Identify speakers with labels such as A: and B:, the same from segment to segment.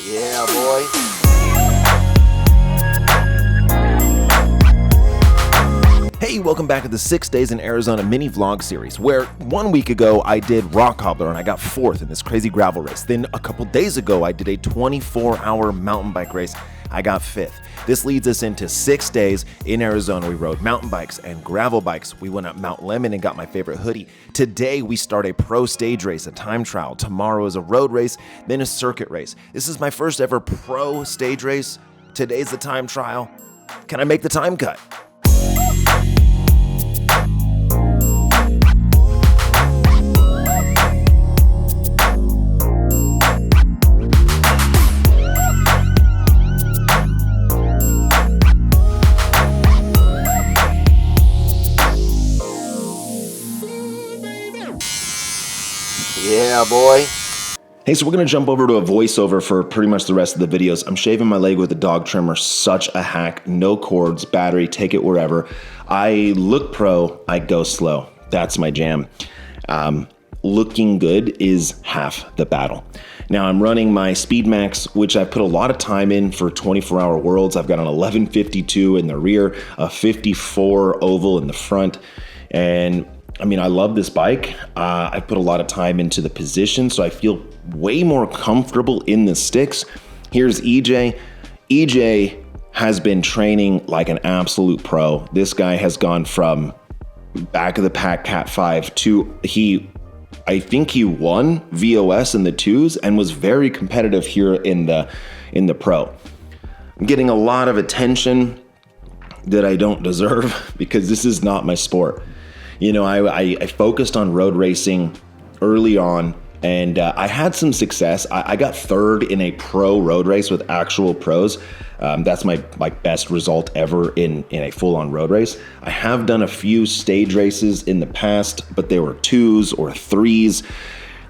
A: Yeah, boy. Hey, welcome back to the 6 Days in Arizona mini vlog series, where 1 week ago I did rock cobbler and I got 4th in this crazy gravel race. Then a couple days ago I did a 24-hour mountain bike race. I got 5th. This leads us into 6 days in Arizona. We rode mountain bikes and gravel bikes. We went up Mount Lemon and got my favorite hoodie. Today we start a pro stage race, a time trial. Tomorrow is a road race, then a circuit race. This is my first ever pro stage race. Today's the time trial. Can I make the time cut? Yeah, boy. Hey, so we're going to jump over to a voiceover for pretty much the rest of the videos. I'm shaving my leg with a dog trimmer. Such a hack. No cords, battery, take it wherever. I look pro, I go slow. That's my jam. Looking good is half the battle. Now I'm running my Speed Max, which I put a lot of time in for 24-hour worlds. I've got an 1152 in the rear, a 54 oval in the front, and I mean, I love this bike. I put a lot of time into the position, so I feel way more comfortable in the sticks. Here's EJ. EJ has been training like an absolute pro. This guy has gone from back of the pack Cat 5 to I think he won VOS in the 2s and was very competitive here in the pro. I'm getting a lot of attention that I don't deserve because this is not my sport. You know, I focused on road racing early on, and I had some success. I got 3rd in a pro road race with actual pros. That's my best result ever in a full-on road race. I have done a few stage races in the past, but they were 2s or 3s.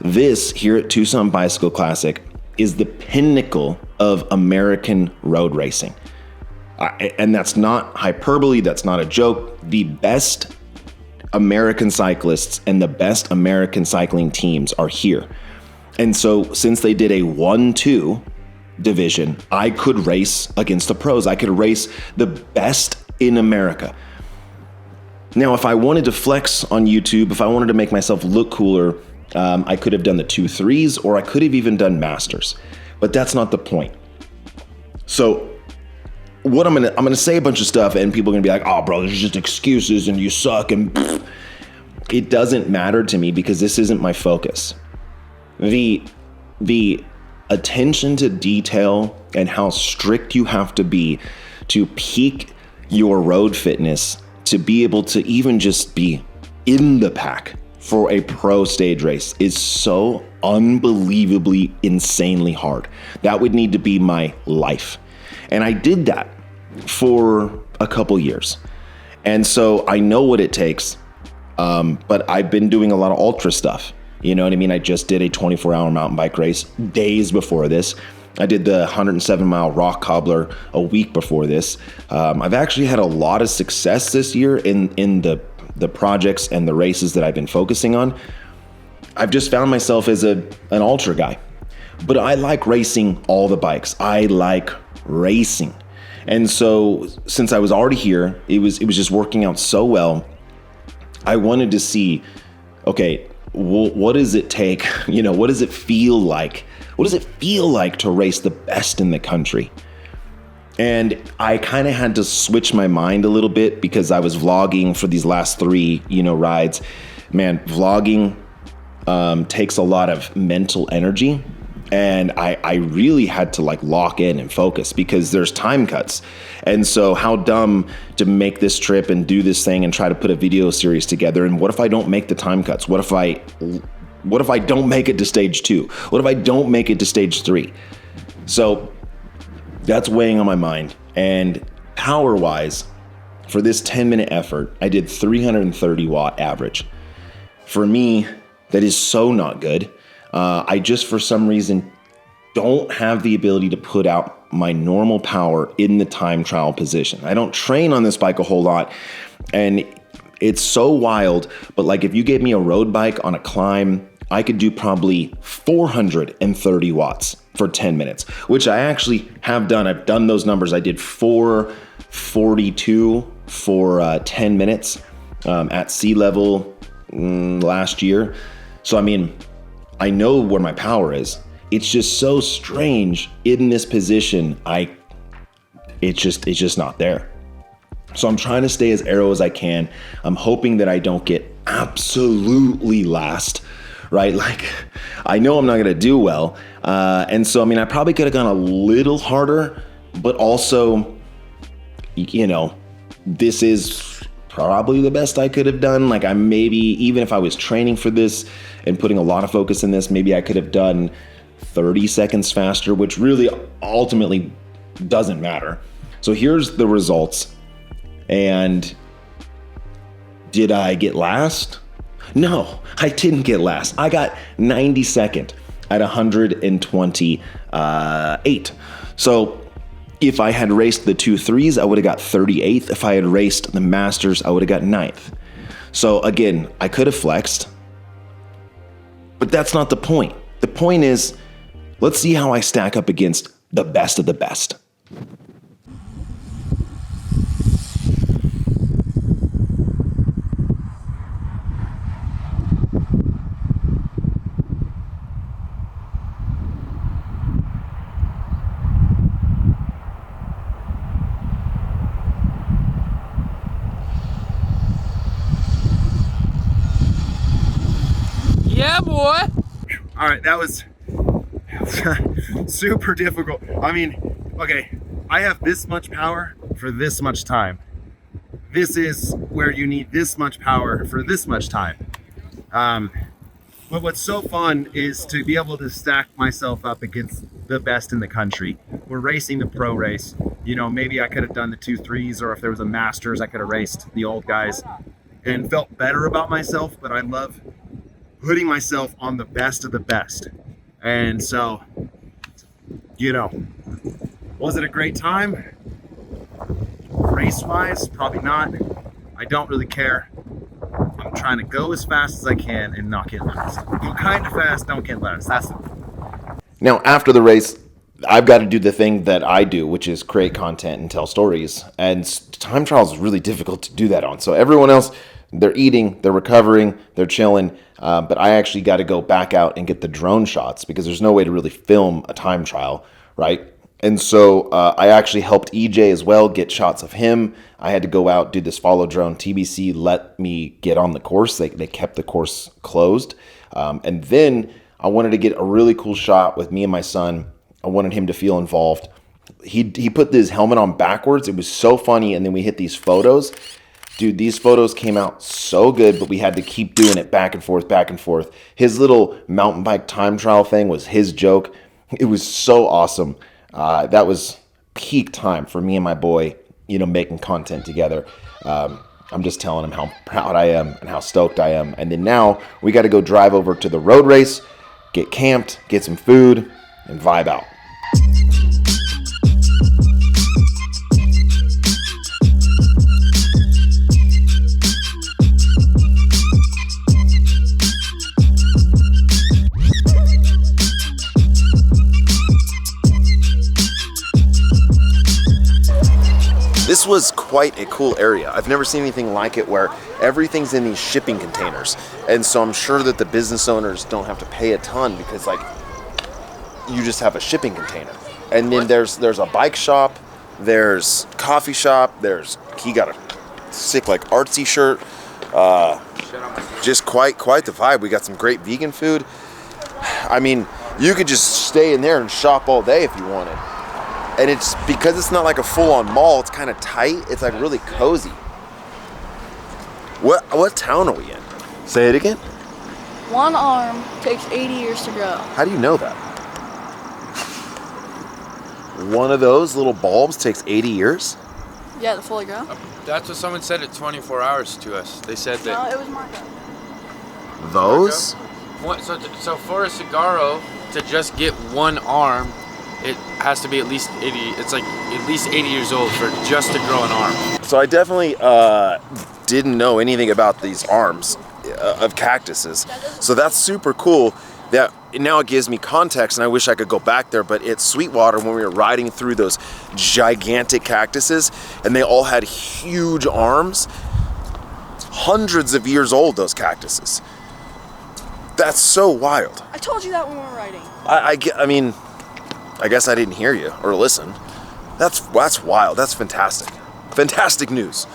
A: This here at Tucson Bicycle Classic is the pinnacle of American road racing. And that's not hyperbole, that's not a joke. The best American cyclists and the best American cycling teams are here. And so since they did a 1-2 division, I could race against the pros. I could race the best in America. Now, if I wanted to flex on YouTube, if I wanted to make myself look cooler, I could have done the 2-3s, or I could have even done masters, but that's not the point. So what I'm gonna say a bunch of stuff, and people are gonna be like, "Oh, bro, there's just excuses, and you suck." And it doesn't matter to me because this isn't my focus. The attention to detail and how strict you have to be to peak your road fitness to be able to even just be in the pack for a pro stage race is so unbelievably, insanely hard. That would need to be my life. And I did that for a couple years. And so I know what it takes, but I've been doing a lot of ultra stuff. You know what I mean? I just did a 24-hour mountain bike race days before this. I did the 107-mile rock cobbler a week before this. I've actually had a lot of success this year in the projects and the races that I've been focusing on. I've just found myself as an ultra guy. But I like racing all the bikes. I like racing. And so since I was already here, it was just working out so well. I wanted to see, okay, what does it take? You know, what does it feel like? What does it feel like to race the best in the country? And I kind of had to switch my mind a little bit because I was vlogging for these last 3, rides. Man, vlogging takes a lot of mental energy. And I really had to lock in and focus because there's time cuts. And so how dumb to make this trip and do this thing and try to put a video series together. And what if I don't make the time cuts? What if I don't make it to stage 2? What if I don't make it to stage 3? So that's weighing on my mind. And power wise, for this 10-minute effort, I did 330 watt average. For me, that is so not good. I just, for some reason, don't have the ability to put out my normal power in the time trial position. I don't train on this bike a whole lot, and it's so wild, but if you gave me a road bike on a climb, I could do probably 430 watts for 10 minutes, which I actually have done. I've done those numbers. I did 4:42 for 10 minutes at sea level last year. So, I mean, I know where my power is. It's just so strange in this position. It's just not there. So I'm trying to stay as aero as I can. I'm hoping that I don't get absolutely last, right? Like, I know I'm not gonna do well. And so, I mean, I probably could have gone a little harder, but also, you know, this is probably the best I could have done. Like, I maybe, even if I was training for this and putting a lot of focus in this, maybe I could have done 30 seconds faster, which really ultimately doesn't matter. So here's the results. And did I get last? No, I didn't get last. I got 92nd at 128. So if I had raced the 2.3s, I would have got 38th. If I had raced the Masters, I would have got 9th. So again, I could have flexed, but that's not the point. The point is, let's see how I stack up against the best of the best.
B: Yeah, boy.
C: All right, that was super difficult. I mean, okay, I have this much power for this much time. This is where you need this much power for this much time. But what's so fun is to be able to stack myself up against the best in the country. We're racing the pro race. You know, maybe I could have done the 2.3s, or if there was a Masters, I could have raced the old guys and felt better about myself. But I love putting myself on the best of the best. And so, you know, was it a great time? Race-wise, probably not. I don't really care. I'm trying to go as fast as I can and not get last. Go kind of fast, don't get last. That's it.
A: Now, after the race, I've got to do the thing that I do, which is create content and tell stories. And time trials is really difficult to do that on. So everyone else, they're eating, they're recovering, they're chilling. But I actually got to go back out and get the drone shots because there's no way to really film a time trial, right? And so I actually helped EJ as well get shots of him. I had to go out, do this follow drone. TBC let me get on the course. They kept the course closed. And then I wanted to get a really cool shot with me and my son. I wanted him to feel involved. He put his helmet on backwards. It was so funny. And then we hit these photos. Dude, these photos came out so good, but we had to keep doing it back and forth, back and forth. His little mountain bike time trial thing was his joke. It was so awesome. That was peak time for me and my boy, you know, making content together. I'm just telling him how proud I am and how stoked I am. And then now we got to go drive over to the road race, get camped, get some food, and vibe out. This was quite a cool area. I've never seen anything like it where everything's in these shipping containers. And so I'm sure that the business owners don't have to pay a ton because like you just have a shipping container. And then there's a bike shop, there's coffee shop, he got a sick like artsy shirt. Just quite the vibe. We got some great vegan food. I mean, you could just stay in there and shop all day if you wanted. And it's because it's not like a full-on mall, it's kind of tight. It's like really cozy. What town are we in? Say it again.
D: One arm takes 80 years to grow.
A: How do you know that? One of those little bulbs takes 80 years?
D: Yeah, to fully grow.
B: That's what someone said at 24 hours to us. They said that.
D: No, it was Marco.
A: Those?
B: So for a cigarro to just get one arm, it has to be at least 80. It's like at least 80 years old for just to grow an arm.
A: So I definitely didn't know anything about these arms of cactuses. So that's super cool that now it gives me context, and I wish I could go back there, but at Sweetwater, when we were riding through those gigantic cactuses, and they all had huge arms, hundreds of years old, those cactuses. That's so wild.
D: I told you that when we were riding.
A: I mean, I guess I didn't hear you or listen. That's wild. That's fantastic. Fantastic news.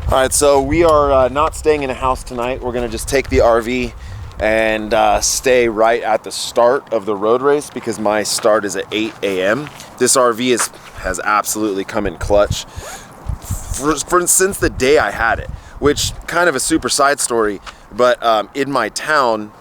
A: All right, so we are not staying in a house tonight. We're gonna just take the RV and stay right at the start of the road race because my start is at 8 a.m. This RV has absolutely come in clutch since the day I had it, which kind of a super side story, but in my town,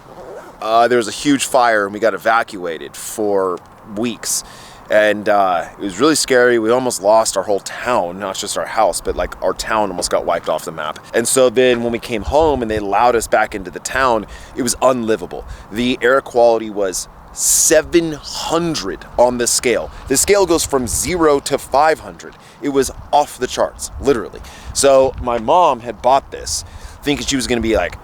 A: there was a huge fire and we got evacuated for weeks. And it was really scary. We almost lost our whole town, not just our house, but like our town almost got wiped off the map. And so then when we came home and they allowed us back into the town, it was unlivable. The air quality was 700 on the scale. The scale goes from 0 to 500. It was off the charts, literally. So my mom had bought this thinking she was gonna be like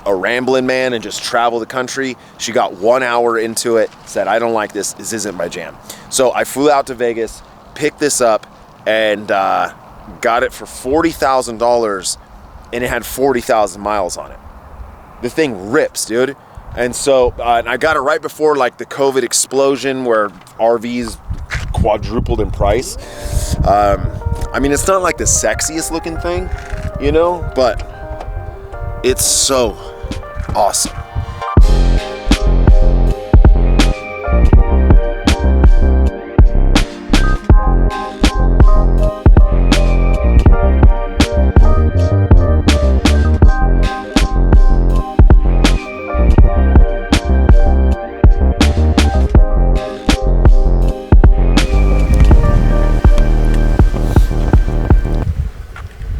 A: a rambling man and just travel the country. She got 1 hour into it, said, I don't like this, this isn't my jam. So I flew out to Vegas, picked this up, and got it for $40,000, and it had 40,000 miles on it. The thing rips, dude. And so and I got it right before like the COVID explosion where RVs quadrupled in price. I mean, it's not like the sexiest looking thing, you know, but it's so awesome.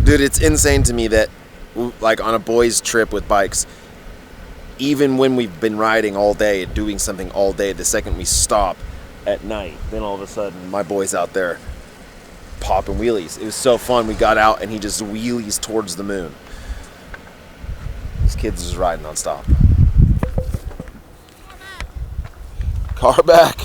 A: Dude, it's insane to me that like on a boys trip with bikes, even when we've been riding all day and doing something all day, the second we stop at night, then all of a sudden my boy's out there popping wheelies. It was so fun. We got out and he just wheelies towards the moon. This kid's just riding nonstop. Car back.